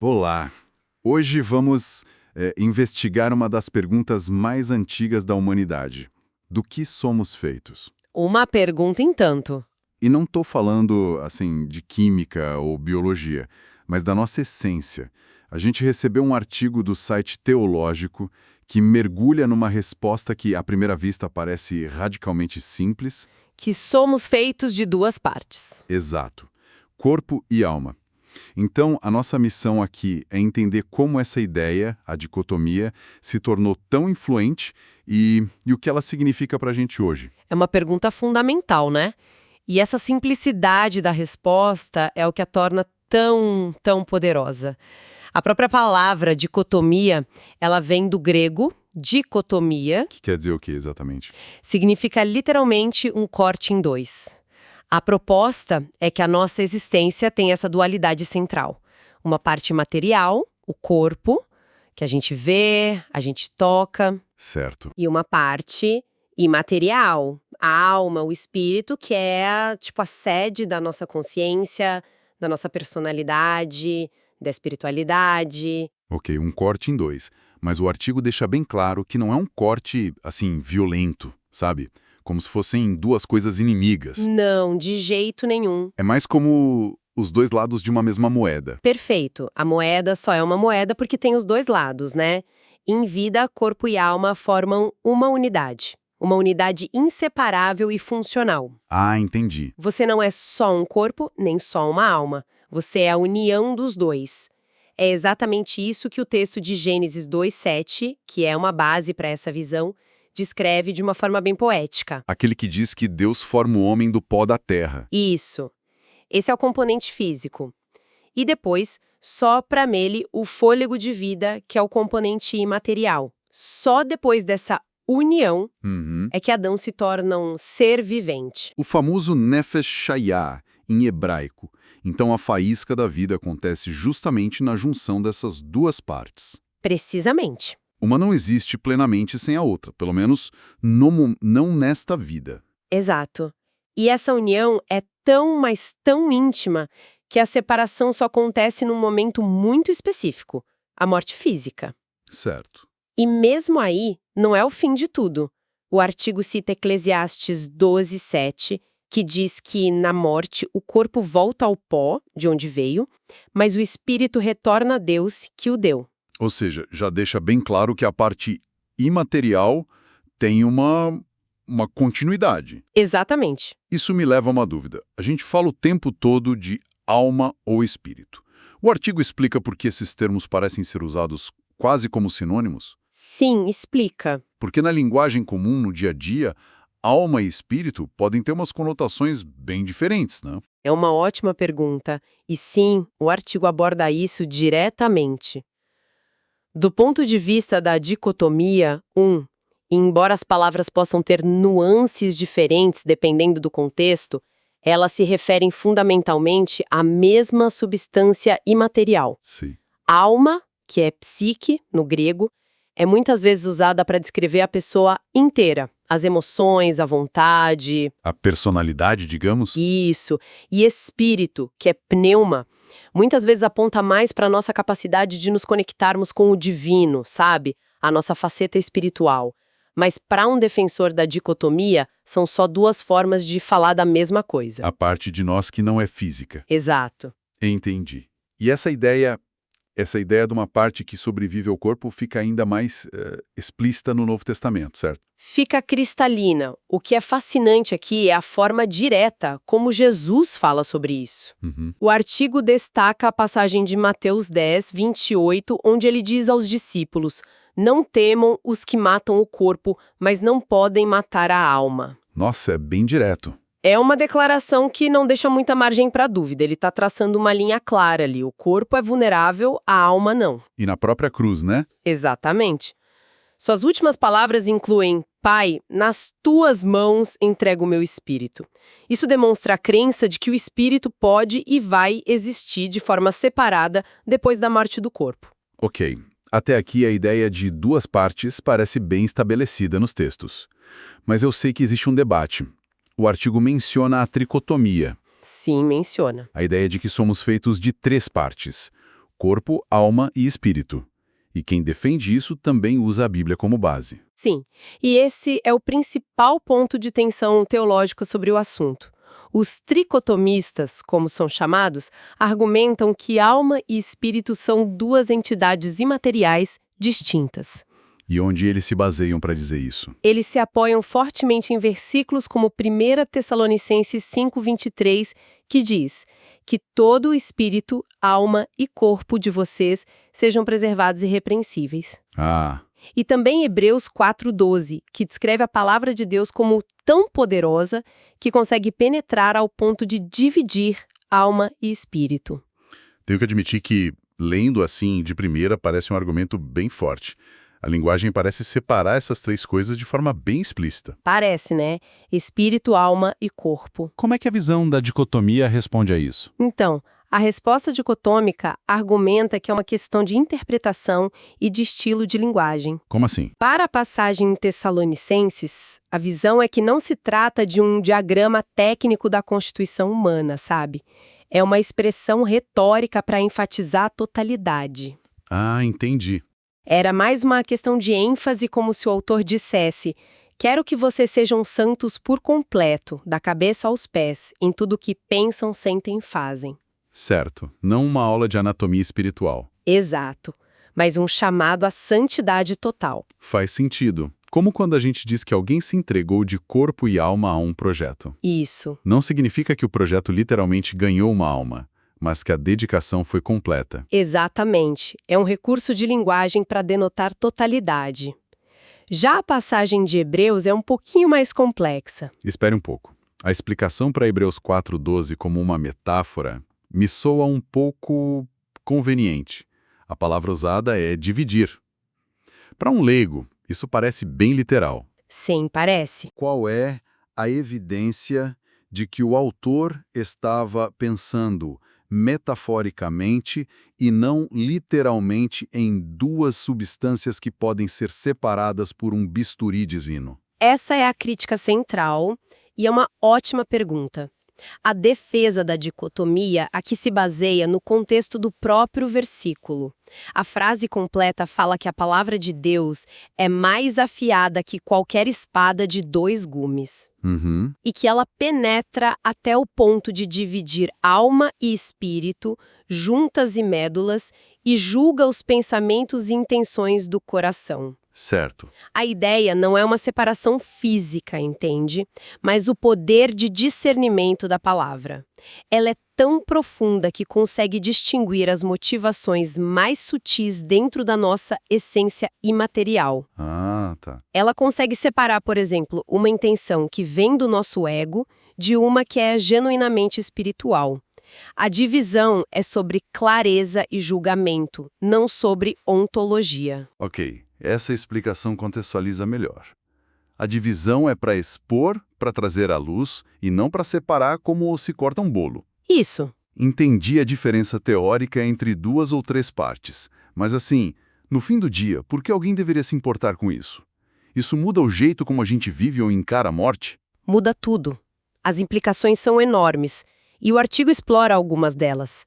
Olá! Hoje vamos investigar uma das perguntas mais antigas da humanidade. Do que somos feitos? Uma pergunta em tanto. E não estou falando, assim, de química ou biologia, mas da nossa essência. A gente recebeu um artigo do site Teológico que mergulha numa resposta que, à primeira vista, parece radicalmente simples. Que somos feitos de duas partes. Exato. Corpo e alma. Então, a nossa missão aqui é entender como essa ideia, a dicotomia, se tornou tão influente e o que ela significa para a gente hoje. É uma pergunta fundamental, né? E essa simplicidade da resposta é o que a torna tão poderosa. A própria palavra dicotomia, ela vem do grego dicotomia, Que quer dizer o que exatamente? significa literalmente um corte em dois. A proposta é que a nossa existência tem essa dualidade central. Uma parte material, o corpo, que a gente vê, a gente toca, Certo. e uma parte imaterial, a alma, o espírito, que é tipo a sede da nossa consciência, da nossa personalidade, da espiritualidade. Ok, um corte em dois. Mas o artigo deixa bem claro que não é um corte, assim, violento, sabe? Como se fossem duas coisas inimigas. Não, de jeito nenhum. É mais como os dois lados de uma mesma moeda. Perfeito. A moeda só é uma moeda porque tem os dois lados, né? Em vida, corpo e alma formam uma unidade inseparável e funcional. Ah, entendi. Você não é só um corpo, nem só uma alma. Você é a união dos dois. É exatamente isso que o texto de Gênesis 2:7, que é uma base para essa visão, descreve de uma forma bem poética. Aquele que diz que Deus forma o homem do pó da terra. Isso. Esse é o componente físico. E depois, sopra nele o fôlego de vida, que é o componente imaterial. Só depois dessa união Uhum. é que Adão se torna um ser vivente. O famoso Nefesh Shayah, em hebraico. Então a faísca da vida acontece justamente na junção dessas duas partes. Precisamente. Uma não existe plenamente sem a outra, pelo menos não nesta vida. Exato. E essa união é tão, mas tão íntima que a separação só acontece num momento muito específico, a morte física. Certo. E mesmo aí, não é o fim de tudo. O artigo cita Eclesiastes 12:7, que diz que, na morte, o corpo volta ao pó, de onde veio, mas o espírito retorna a Deus que o deu. Ou seja, já deixa bem claro que a parte imaterial tem uma continuidade. Exatamente. Isso me leva a uma dúvida. A gente fala o tempo todo de alma ou espírito. O artigo explica por que esses termos parecem ser usados quase como sinônimos? Sim, explica. Porque na linguagem comum, no dia a dia, alma e espírito podem ter umas conotações bem diferentes, né? É uma ótima pergunta. E sim, o artigo aborda isso diretamente. Do ponto de vista da dicotomia, embora as palavras possam ter nuances diferentes dependendo do contexto, elas se referem fundamentalmente à mesma substância imaterial. Sim. Alma, que é psique, no grego, é muitas vezes usada para descrever a pessoa inteira, as emoções, a vontade. A personalidade, digamos? Isso. E espírito, que é pneuma, muitas vezes aponta mais para a nossa capacidade de nos conectarmos com o divino, sabe? A nossa faceta espiritual. Mas para um defensor da dicotomia, são só duas formas de falar da mesma coisa. A parte de nós que não é física. Exato. Entendi. E essa ideia de uma parte que sobrevive ao corpo fica ainda mais explícita no Novo Testamento, certo? Fica cristalina. O que é fascinante aqui é a forma direta como Jesus fala sobre isso. Uhum. O artigo destaca a passagem de Mateus 10:28, onde ele diz aos discípulos: "Não temam os que matam o corpo, mas não podem matar a alma." Nossa, é bem direto. É uma declaração que não deixa muita margem para dúvida. Ele está traçando uma linha clara ali. O corpo é vulnerável, a alma não. E na própria cruz, né? Exatamente. Suas últimas palavras incluem: "Pai, nas tuas mãos entrego o meu espírito." Isso demonstra a crença de que o espírito pode e vai existir de forma separada depois da morte do corpo. Ok. Até aqui a ideia de duas partes parece bem estabelecida nos textos. Mas eu sei que existe um debate. O artigo menciona a tricotomia, Sim, menciona. a ideia de que somos feitos de três partes: corpo, alma e espírito. E quem defende isso também usa a Bíblia como base. Sim, e esse é o principal ponto de tensão teológico sobre o assunto. Os tricotomistas, como são chamados, argumentam que alma e espírito são duas entidades imateriais distintas. E onde eles se baseiam para dizer isso? Eles se apoiam fortemente em versículos como 1 Tessalonicenses 5:23, que diz que todo o espírito, alma e corpo de vocês sejam preservados irrepreensíveis. Ah, E também Hebreus 4:12, que descreve a palavra de Deus como tão poderosa que consegue penetrar ao ponto de dividir alma e espírito. tenho que admitir que, lendo assim de primeira, parece um argumento bem forte. A linguagem parece separar essas três coisas de forma bem explícita. Parece, né? Espírito, alma e corpo. Como é que a visão da dicotomia responde a isso? Então, a resposta dicotômica argumenta que é uma questão de interpretação e de estilo de linguagem. Como assim? Para a passagem em Tessalonicenses, a visão é que não se trata de um diagrama técnico da constituição humana, sabe? É uma expressão retórica para enfatizar a totalidade. Ah, entendi. Era mais uma questão de ênfase, como se o autor dissesse: quero que vocês sejam santos por completo, da cabeça aos pés, em tudo que pensam, sentem e fazem. Certo. Não uma aula de anatomia espiritual. Exato, mas um chamado à santidade total. Faz sentido. Como quando a gente diz que alguém se entregou de corpo e alma a um projeto. Isso. Não significa que o projeto literalmente ganhou uma alma, mas que a dedicação foi completa. Exatamente. É um recurso de linguagem para denotar totalidade. Já a passagem de Hebreus é um pouquinho mais complexa. Espere um pouco. A explicação para Hebreus 4:12 como uma metáfora me soa um pouco conveniente. A palavra usada é dividir. Para um leigo, isso parece bem literal. Sim, parece. Qual é a evidência de que o autor estava pensando metaforicamente e não literalmente em duas substâncias que podem ser separadas por um bisturi divino? Essa é a crítica central e é uma ótima pergunta. A defesa da dicotomia aqui se baseia no contexto do próprio versículo. A frase completa fala que a palavra de Deus é mais afiada que qualquer espada de 2 gumes. Uhum. E que ela penetra até o ponto de dividir alma e espírito, juntas e médulas, e julga os pensamentos e intenções do coração. Certo. A ideia não é uma separação física, entende? Mas o poder de discernimento da palavra. Ela é tão profunda que consegue distinguir as motivações mais sutis dentro da nossa essência imaterial. Ah, tá. Ela consegue separar, por exemplo, uma intenção que vem do nosso ego de uma que é genuinamente espiritual. A divisão é sobre clareza e julgamento, não sobre ontologia. Ok, essa explicação contextualiza melhor. A divisão é para expor, para trazer à luz, e não para separar como se corta um bolo. Isso. Entendi a diferença teórica entre 2 ou 3 partes, mas assim, no fim do dia, por que alguém deveria se importar com isso? Isso muda o jeito como a gente vive ou encara a morte? Muda tudo. As implicações são enormes, e o artigo explora algumas delas.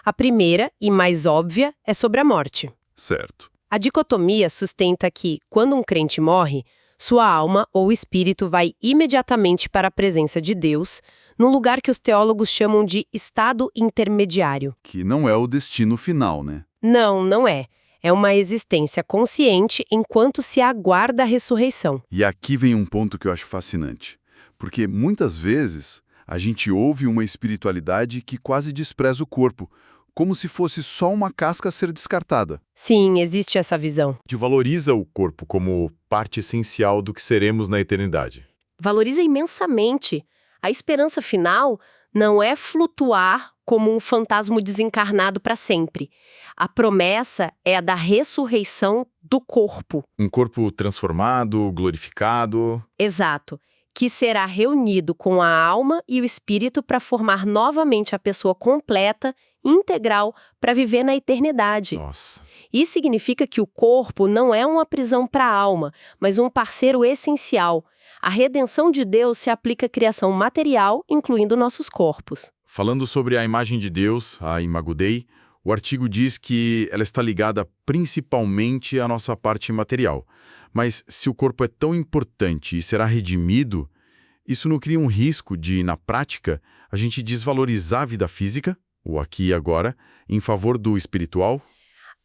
A primeira, e mais óbvia, é sobre a morte. Certo. A dicotomia sustenta que, quando um crente morre, sua alma ou espírito vai imediatamente para a presença de Deus, num lugar que os teólogos chamam de estado intermediário. Que não é o destino final, né? Não, não é. É uma existência consciente enquanto se aguarda a ressurreição. E aqui vem um ponto que eu acho fascinante. Porque muitas vezes a gente ouve uma espiritualidade que quase despreza o corpo, como se fosse só uma casca a ser descartada. Sim, existe essa visão. Que valoriza o corpo como parte essencial do que seremos na eternidade. Valoriza imensamente. A esperança final não é flutuar como um fantasma desencarnado para sempre. A promessa é a da ressurreição do corpo. Um corpo transformado, glorificado. Exato. Que será reunido com a alma e o espírito para formar novamente a pessoa completa, integral, para viver na eternidade. Nossa. Isso significa que o corpo não é uma prisão para a alma, mas um parceiro essencial. A redenção de Deus se aplica à criação material, incluindo nossos corpos. Falando sobre a imagem de Deus, a Imago Dei, O artigo diz que ela está ligada principalmente à nossa parte material. Mas se o corpo é tão importante e será redimido, isso não cria um risco de, na prática, a gente desvalorizar a vida física, o aqui e agora, em favor do espiritual?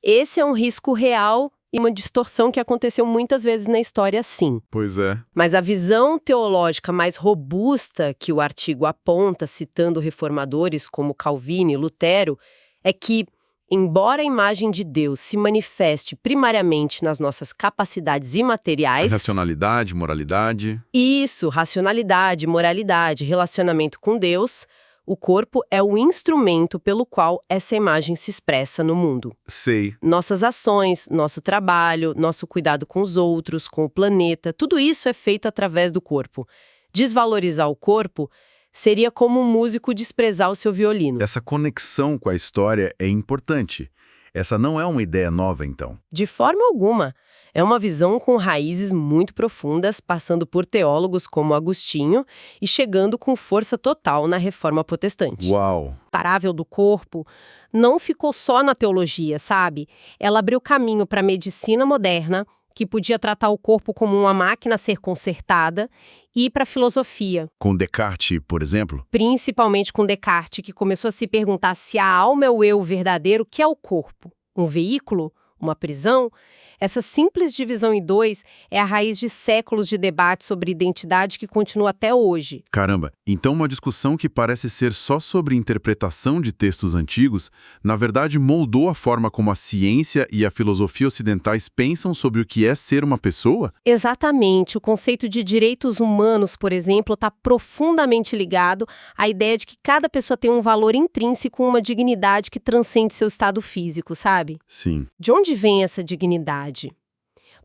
Esse é um risco real e uma distorção que aconteceu muitas vezes na história, sim. Pois é. Mas a visão teológica mais robusta que o artigo aponta, citando reformadores como Calvino e Lutero, é que, embora a imagem de Deus se manifeste primariamente nas nossas capacidades imateriais... Racionalidade, moralidade. Isso, racionalidade, moralidade, relacionamento com Deus, o corpo é o instrumento pelo qual essa imagem se expressa no mundo. Sei. Nossas ações, nosso trabalho, nosso cuidado com os outros, com o planeta, tudo isso é feito através do corpo. Desvalorizar o corpo seria como um músico desprezar o seu violino. Essa conexão com a história é importante. Essa não é uma ideia nova, então. De forma alguma. É uma visão com raízes muito profundas, passando por teólogos como Agostinho e chegando com força total na Reforma Protestante. Uau! Parável do corpo não ficou só na teologia, sabe? Ela abriu caminho para a medicina moderna, que podia tratar o corpo como uma máquina a ser consertada, e para a filosofia. Com Descartes, por exemplo? Principalmente com Descartes, que começou a se perguntar se a alma é o eu verdadeiro, que é o corpo. Um veículo? Uma prisão? Essa simples divisão em dois é a raiz de séculos de debate sobre identidade que continua até hoje. Caramba, então uma discussão que parece ser só sobre interpretação de textos antigos, na verdade moldou a forma como a ciência e a filosofia ocidentais pensam sobre o que é ser uma pessoa? Exatamente. O conceito de direitos humanos, por exemplo, está profundamente ligado à ideia de que cada pessoa tem um valor intrínseco, uma dignidade que transcende seu estado físico, sabe? Sim. De onde vem essa dignidade?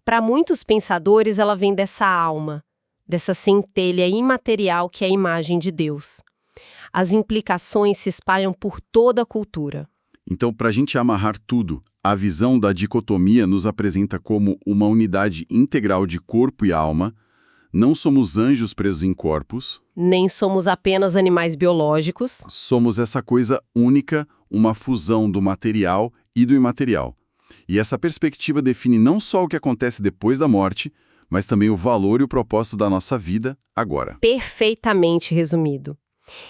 Para muitos pensadores, ela vem dessa alma, dessa centelha imaterial que é a imagem de Deus. As implicações se espalham por toda a cultura. Então, para a gente amarrar tudo, a visão da dicotomia nos apresenta como uma unidade integral de corpo e alma. Não somos anjos presos em corpos. Nem somos apenas animais biológicos. Somos essa coisa única, uma fusão do material e do imaterial. E essa perspectiva define não só o que acontece depois da morte, mas também o valor e o propósito da nossa vida agora. Perfeitamente resumido.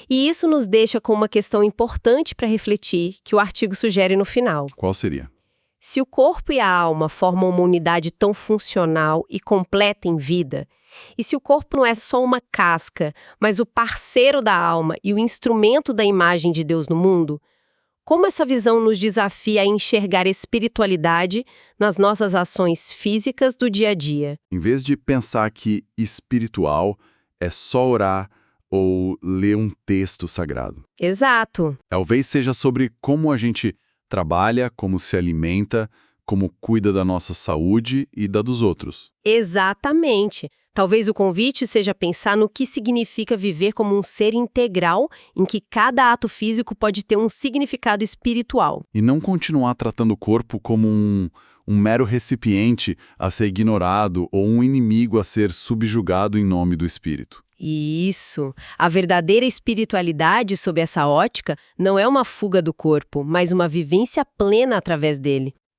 E isso nos deixa com uma questão importante para refletir, que o artigo sugere no final. Qual seria? Se o corpo e a alma formam uma unidade tão funcional e completa em vida, e se o corpo não é só uma casca, mas o parceiro da alma e o instrumento da imagem de Deus no mundo, como essa visão nos desafia a enxergar espiritualidade nas nossas ações físicas do dia a dia? Em vez de pensar que espiritual é só orar ou ler um texto sagrado. Exato. Talvez seja sobre como a gente trabalha, como se alimenta, como cuida da nossa saúde e da dos outros. Exatamente. Talvez o convite seja pensar no que significa viver como um ser integral, em que cada ato físico pode ter um significado espiritual. E não continuar tratando o corpo como um mero recipiente a ser ignorado ou um inimigo a ser subjugado em nome do espírito. Isso. A verdadeira espiritualidade, sob essa ótica, não é uma fuga do corpo, mas uma vivência plena através dele.